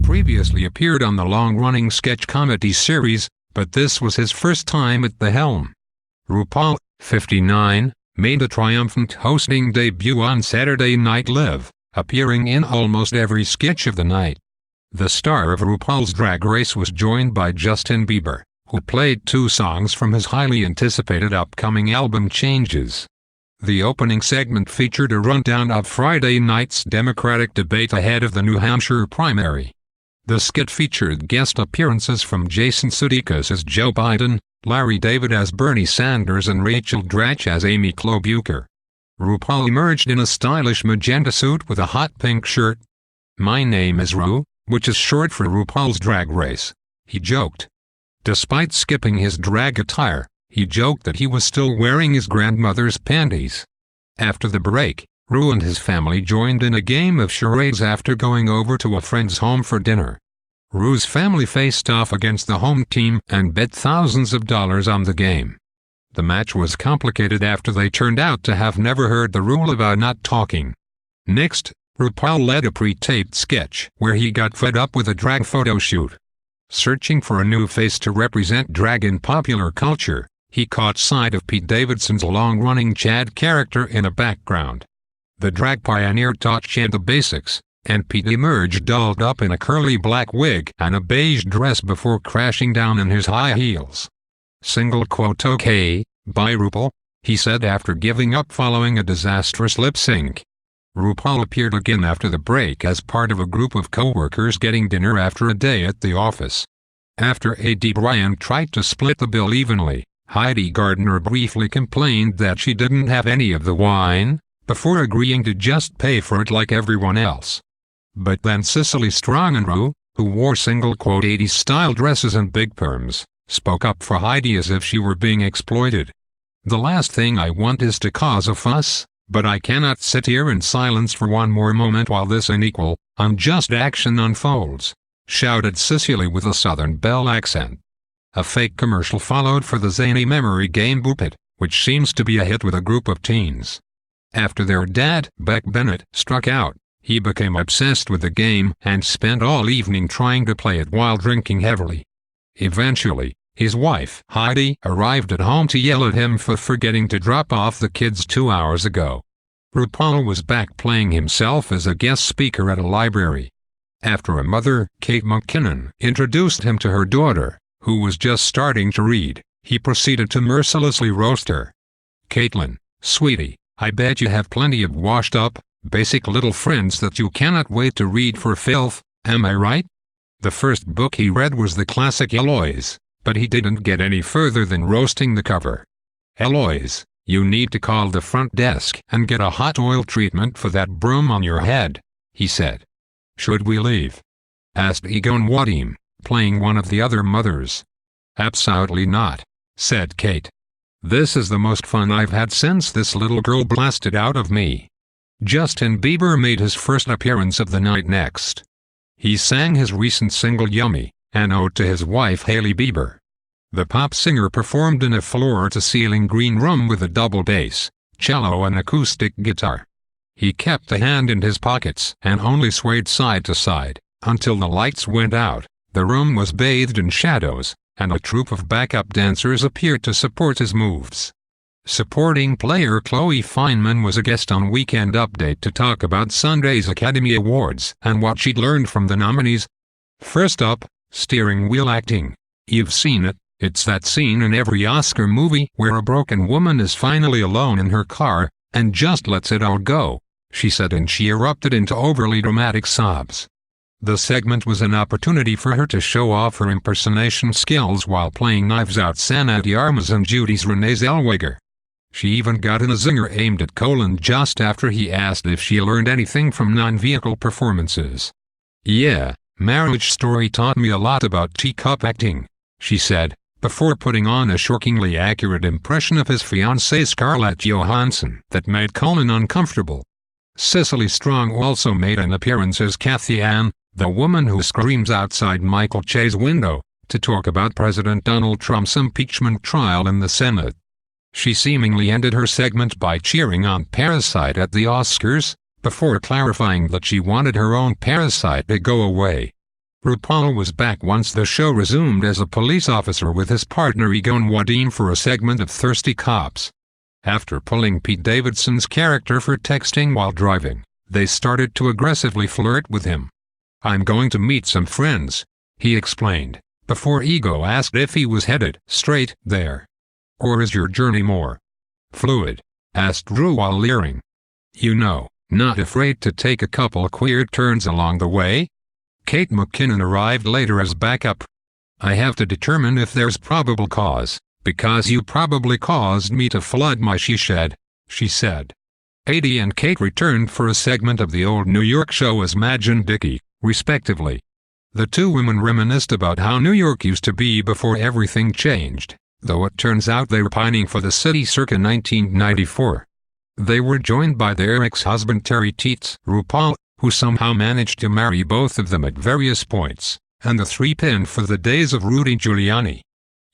had previously appeared on the long-running sketch comedy series, but this was his first time at the helm. RuPaul, 59, made a triumphant hosting debut on Saturday Night Live, appearing in almost every sketch of the night. The star of RuPaul's Drag Race was joined by Justin Bieber, who played 2 songs from his highly anticipated upcoming album Changes. The opening segment featured a rundown of Friday night's Democratic debate ahead of the New Hampshire primary. The skit featured guest appearances from Jason Sudeikis as Joe Biden, Larry David as Bernie Sanders and Rachel Dratch as Amy Klobuchar. RuPaul emerged in a stylish magenta suit with a hot pink shirt. "My name is Ru," which is short for RuPaul's Drag Race, he joked. Despite skipping his drag attire, he joked that he was still wearing his grandmother's panties. After the break, Ru and his family joined in a game of charades after going over to a friend's home for dinner. Ru's family faced off against the home team and bet thousands of dollars on the game. The match was complicated after they turned out to have never heard the rule about not talking. Next, RuPaul led a pre-taped sketch where he got fed up with a drag photo shoot. Searching for a new face to represent drag in popular culture, he caught sight of Pete Davidson's long-running Chad character in a background. The drag pioneer taught Chad the basics, and Pete emerged dolled up in a curly black wig and a beige dress before crashing down in his high heels. "Okay, bye RuPaul," he said after giving up following a disastrous lip-sync. RuPaul appeared again after the break as part of a group of co-workers getting dinner after a day at the office. After A.D. Bryan tried to split the bill evenly, Heidi Gardner briefly complained that she didn't have any of the wine, before agreeing to just pay for it like everyone else. But then Cicely Strong and Ru, who wore "80s style dresses and big perms, spoke up for Heidi as if she were being exploited. "The last thing I want is to cause a fuss, but I cannot sit here in silence for one more moment while this unequal, unjust action unfolds," shouted Cicely with a Southern Belle accent. A fake commercial followed for the zany memory game Poopit, which seems to be a hit with a group of teens. After their dad, Beck Bennett, struck out, he became obsessed with the game and spent all evening trying to play it while drinking heavily. Eventually, his wife, Heidi, arrived at home to yell at him for forgetting to drop off the kids 2 hours ago. RuPaul was back playing himself as a guest speaker at a library. After a mother, Kate McKinnon, introduced him to her daughter, who was just starting to read, he proceeded to mercilessly roast her. "Caitlin, sweetie, I bet you have plenty of washed-up, basic little friends that you cannot wait to read for filth, am I right?" The first book he read was the classic Eloise, but he didn't get any further than roasting the cover. "Eloise, you need to call the front desk and get a hot oil treatment for that broom on your head," he said. "Should we leave?" asked Egon Wadim, playing one of the other mothers. "Absolutely not," said Kate. "This is the most fun I've had since this little girl blasted out of me." Justin Bieber made his first appearance of the night next. He sang his recent single Yummy, an ode to his wife Hailey Bieber. The pop singer performed in a floor-to-ceiling green room with a double bass, cello and acoustic guitar. He kept the hand in his pockets and only swayed side to side, until the lights went out. The room was bathed in shadows, and a troupe of backup dancers appeared to support his moves. Supporting player Chloe Fineman was a guest on Weekend Update to talk about Sunday's Academy Awards and what she'd learned from the nominees. First up, steering wheel acting. "You've seen it, it's that scene in every Oscar movie where a broken woman is finally alone in her car and just lets it all go," she said, and she erupted into overly dramatic sobs. The segment was an opportunity for her to show off her impersonation skills while playing Knives Out's Ana de Armas and Judy's Renee Zellweger. She even got in a zinger aimed at Colin just after he asked if she learned anything from non-vehicle performances. "Yeah, Marriage Story taught me a lot about teacup acting," she said, before putting on a shockingly accurate impression of his fiancée Scarlett Johansson that made Colin uncomfortable. Cicely Strong also made an appearance as Kathy Ann, the woman who screams outside Michael Che's window, to talk about President Donald Trump's impeachment trial in the Senate. She seemingly ended her segment by cheering on Parasite at the Oscars, before clarifying that she wanted her own Parasite to go away. RuPaul was back once the show resumed as a police officer with his partner Egon Wadim for a segment of Thirsty Cops. After pulling Pete Davidson's character for texting while driving, they started to aggressively flirt with him. "I'm going to meet some friends," he explained, before Ego asked if he was headed straight there. "Or is your journey more fluid?" asked Ru while leering. "You know, not afraid to take a couple queer turns along the way?" Kate McKinnon arrived later as backup. "I have to determine if there's probable cause, because you probably caused me to flood my she shed," she said. Adie and Kate returned for a segment of the old New York show as Madge and Dickie, respectively. The two women reminisced about how New York used to be before everything changed, though it turns out they were pining for the city circa 1994. They were joined by their ex-husband Terry Teets, RuPaul, who somehow managed to marry both of them at various points, and the three-pin for the days of Rudy Giuliani.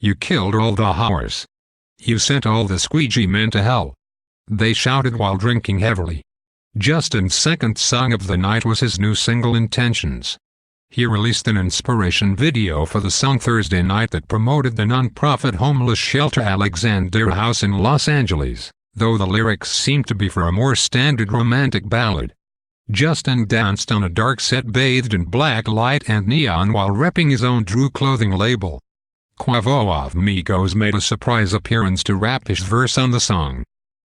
"You killed all the whores. You sent all the squeegee men to hell," they shouted while drinking heavily. Justin's second song of the night was his new single Intentions. He released an inspiration video for the song Thursday night that promoted the non-profit homeless shelter Alexandria House in Los Angeles, though the lyrics seemed to be for a more standard romantic ballad. Justin danced on a dark set bathed in black light and neon while repping his own Drew clothing label. Quavo of Migos made a surprise appearance to rap his verse on the song.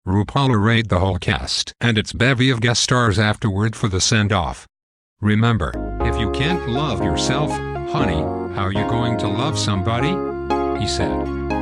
RuPaul arrayed the whole cast and its bevy of guest stars afterward for the send-off. "Remember, if you can't love yourself, honey, how are you going to love somebody?" he said.